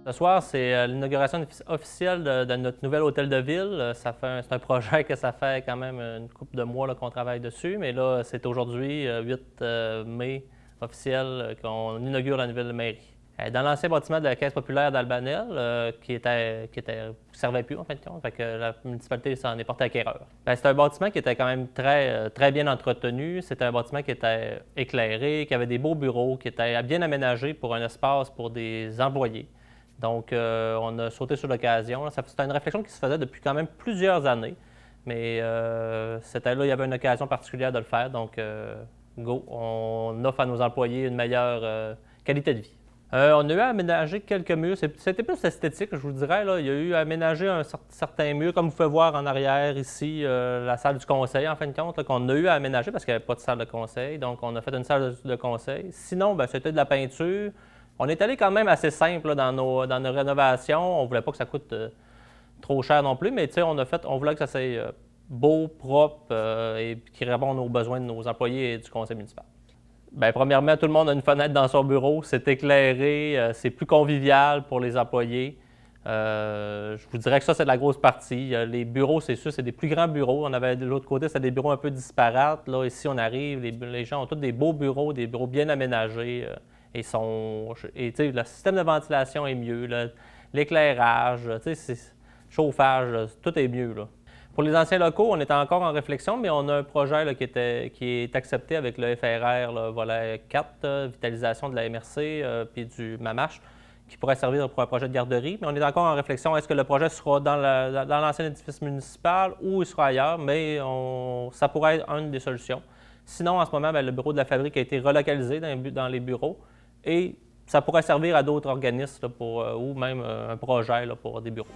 Ce soir, c'est l'inauguration officielle de notre nouvel hôtel de ville. C'est un projet que ça fait quand même une couple de mois qu'on travaille dessus, mais là, c'est aujourd'hui, 8 mai, officiel, qu'on inaugure la nouvelle mairie. Dans l'ancien bâtiment de la Caisse populaire d'Albanel, qui ne servait plus en fin de compte, fait que la municipalité s'en est portée acquéreur. C'est un bâtiment qui était quand même très bien entretenu. C'était un bâtiment qui était éclairé, qui avait des beaux bureaux, qui était bien aménagé pour un espace pour des employés. Donc, on a sauté sur l'occasion. C'était une réflexion qui se faisait depuis quand même plusieurs années, mais c'était là, il y avait une occasion particulière de le faire. Donc, go, on offre à nos employés une meilleure qualité de vie. On a eu à aménager quelques murs. C'était plus esthétique, je vous dirais. Là. Il y a eu à aménager certains murs, comme vous pouvez voir en arrière ici, la salle du conseil, en fin de compte, qu'on a eu à aménager parce qu'il n'y avait pas de salle de conseil. Donc, on a fait une salle de conseil. Sinon, c'était de la peinture. On est allé quand même assez simple là, dans nos rénovations. On ne voulait pas que ça coûte trop cher non plus, mais on voulait que ça soit beau, propre et qui réponde aux besoins de nos employés et du conseil municipal. Bien, premièrement, tout le monde a une fenêtre dans son bureau, c'est éclairé, c'est plus convivial pour les employés. Je vous dirais que ça, c'est de la grosse partie. Les bureaux, c'est sûr, c'est des plus grands bureaux. On avait de l'autre côté, c'était des bureaux un peu disparates. Là, ici, on arrive, les gens ont tous des beaux bureaux, des bureaux bien aménagés. Le système de ventilation est mieux, l'éclairage, chauffage, tout est mieux. Là. Pour les anciens locaux, on est encore en réflexion, mais on a un projet là, qui est accepté avec le FRR, là, volet 4, vitalisation de la MRC puis du MAMACH, qui pourrait servir pour un projet de garderie. Mais on est encore en réflexion, est-ce que le projet sera dans l'ancien édifice municipal ou il sera ailleurs, mais ça pourrait être une des solutions. Sinon, en ce moment, le bureau de la fabrique a été relocalisé dans les bureaux et ça pourrait servir à d'autres organismes là, ou même un projet là, pour des bureaux.